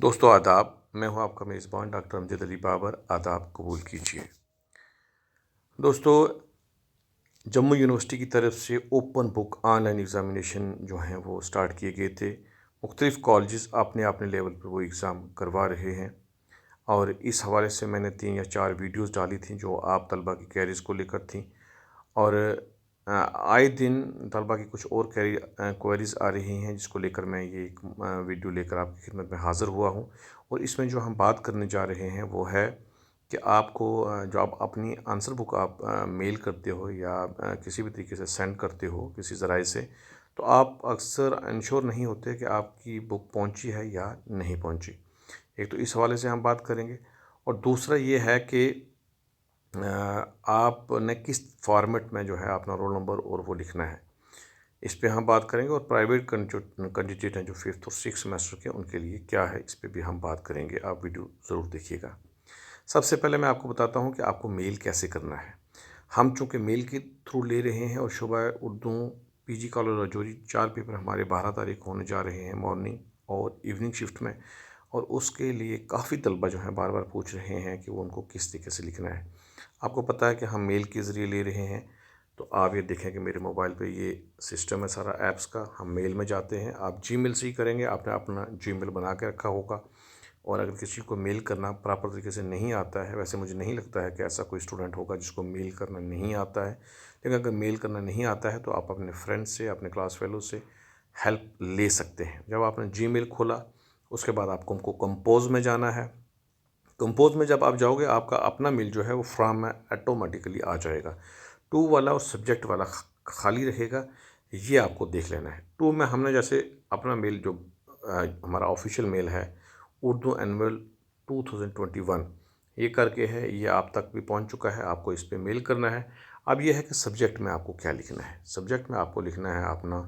दोस्तों आदाब, मैं हूं आपका मेज़बान डॉक्टर अमजद अली बाबर। आदाब कबूल कीजिए। दोस्तों, जम्मू यूनिवर्सिटी की तरफ से ओपन बुक ऑनलाइन एग्ज़ामिनेशन जो हैं वो स्टार्ट किए गए थे। मुख्तलिफ़ कॉलेजेस अपने अपने लेवल पर वो एग्ज़ाम करवा रहे हैं और इस हवाले से मैंने 3 या 4 वीडियोज़ डाली थी जो आप तलबा की क्वेरीज़ को लेकर थी। और आए दिन तलबा की कुछ और क्वेरीज़ आ रही हैं जिसको लेकर मैं ये एक वीडियो लेकर आपकी खिदमत में हाज़िर हुआ हूँ। और इसमें जो हम बात करने जा रहे हैं वो है कि आपको जो आप अपनी आंसर बुक आप मेल करते हो या किसी भी तरीके से सेंड करते हो किसी ज़राए से, तो आप अक्सर इंश्योर नहीं होते कि आपकी बुक पहुँची है या नहीं पहुँची। एक तो इस हवाले से हम बात करेंगे और दूसरा ये है कि आपने किस फॉर्मेट में जो है अपना रोल नंबर और वो लिखना है, इस पे हम बात करेंगे। और प्राइवेट कैंडिडेट हैं जो 5th और 6th सेमेस्टर के, उनके लिए क्या है इस पे भी हम बात करेंगे। आप वीडियो ज़रूर देखिएगा। सबसे पहले मैं आपको बताता हूँ कि आपको मेल कैसे करना है। हम चूँकि मेल के थ्रू ले रहे हैं और शुबा Urdu PG college Rajouri 4 paper हमारे 12 तारीख को होने जा रहे हैं मॉर्निंग और इवनिंग शिफ्ट में। और उसके लिए काफ़ी तलबा जो हैं बार बार पूछ रहे हैं कि वो उनको किस तरीके से लिखना है। आपको पता है कि हम मेल के ज़रिए ले रहे हैं, तो आप ये देखें कि मेरे मोबाइल पे ये सिस्टम है सारा ऐप्स का। हम मेल में जाते हैं, आप जीमेल से ही करेंगे, आपने अपना जीमेल बना के रखा होगा। और अगर किसी को मेल करना प्रॉपर तरीके से नहीं आता है, वैसे मुझे नहीं लगता है कि ऐसा कोई स्टूडेंट होगा जिसको मेल करना नहीं आता है, लेकिन अगर मेल करना नहीं आता है तो आप अपने फ्रेंड से, अपने क्लास फेलो से हेल्प ले सकते हैं। जब आपने जीमेल खोला उसके बाद आपको कंपोज में जाना है। कंपोज में जब आप जाओगे आपका अपना मेल जो है वो फ्रॉम में ऑटोमेटिकली आ जाएगा। टू वाला और सब्जेक्ट वाला खाली रहेगा, ये आपको देख लेना है। टू में हमने जैसे अपना मेल जो हमारा ऑफिशियल मेल है उर्दू एनुअल 2021 ये करके है, ये आप तक भी पहुंच चुका है। आपको इस पे मेल करना है। अब ये है कि सब्जेक्ट में आपको क्या लिखना है। सब्जेक्ट में आपको लिखना है अपना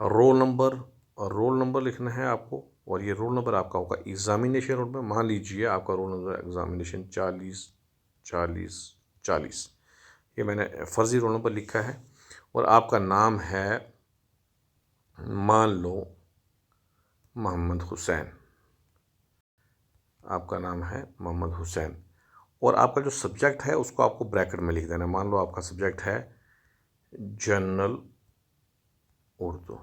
रोल नंबर, और रोल नंबर लिखना है आपको। और ये रोल नंबर आपका होगा एग्ज़ामिनेशन रोल नंबर। मान लीजिए आपका रोल नंबर एग्ज़ामिनेशन 40 ये मैंने फ़र्ज़ी रोल नंबर लिखा है। और आपका नाम है, मान लो मोहम्मद हुसैन, आपका नाम है मोहम्मद हुसैन। और आपका जो सब्जेक्ट है उसको आपको ब्रैकेट में लिख देना। मान लो आपका सब्जेक्ट है जनरल उर्दू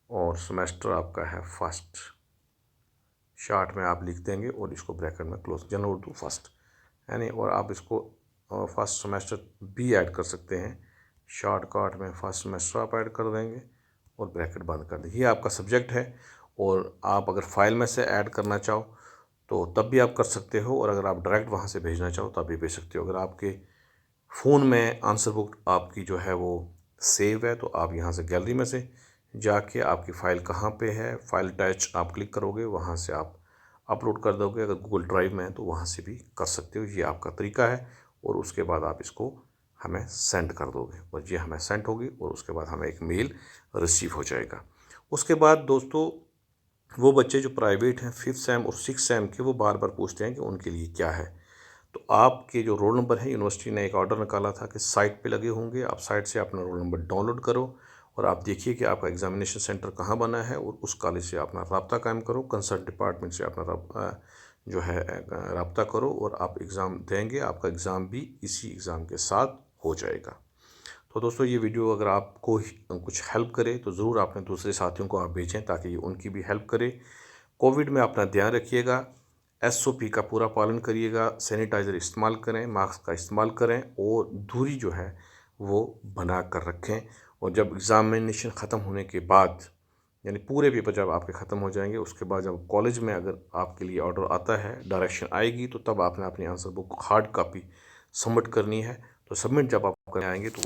और सेमेस्टर आपका है फर्स्ट, शॉर्ट में आप लिख देंगे और इसको ब्रैकेट में क्लोज, जनरल उर्दू फर्स्ट यानी। और आप इसको फर्स्ट सेमेस्टर भी ऐड कर सकते हैं, शॉर्ट कट में फर्स्ट सेमेस्टर आप ऐड कर देंगे और ब्रैकेट बंद कर देंगे। ये आपका सब्जेक्ट है। और आप अगर फाइल में से ऐड करना चाहो तो तब भी आप कर सकते हो, और अगर आप डायरेक्ट वहाँ से भेजना चाहो तब भी भेज सकते हो। अगर आपके फ़ोन में आंसर बुक आपकी जो है वो सेव है तो आप यहाँ से गैलरी में से जाके आपकी फ़ाइल कहाँ पे है, फाइल अटैच आप क्लिक करोगे, वहाँ से आप अपलोड कर दोगे। अगर गूगल ड्राइव में है तो वहाँ से भी कर सकते हो। ये आपका तरीका है। और उसके बाद आप इसको हमें सेंड कर दोगे और ये हमें सेंड होगी और उसके बाद हमें एक मेल रिसीव हो जाएगा। उसके बाद दोस्तों, वो बच्चे जो प्राइवेट हैं 5th सेम और 6th सेम के, वो बार बार पूछते हैं कि उनके लिए क्या है। तो आपके जो रोल नंबर है, यूनिवर्सिटी ने एक ऑर्डर निकाला था कि साइट पे लगे होंगे, आप साइट से अपना रोल नंबर डाउनलोड करो और आप देखिए कि आपका एग्ज़ामिनेशन सेंटर कहाँ बना है और उस कॉलेज से अपना रब्ता कायम करो, कंसर्न डिपार्टमेंट से अपना जो है रब्ता करो और आप एग्ज़ाम देंगे। आपका एग्ज़ाम भी इसी एग्ज़ाम के साथ हो जाएगा। तो दोस्तों, ये वीडियो अगर आपको कुछ हेल्प करे तो ज़रूर अपने दूसरे साथियों को आप भेजें ताकि ये उनकी भी हेल्प करे। कोविड में अपना ध्यान रखिएगा, SOP का पूरा पालन करिएगा, सैनिटाइज़र इस्तेमाल करें, मास्क का इस्तेमाल करें और दूरी जो है वो बना कर रखें। और जब एग्ज़ामिनेशन ख़त्म होने के बाद, यानी पूरे पेपर जब आपके ख़त्म हो जाएंगे, उसके बाद जब कॉलेज में अगर आपके लिए ऑर्डर आता है, डायरेक्शन आएगी, तो तब आपने अपनी answer book hard copy submit करनी है। तो सबमिट जब आप करने आएंगे तो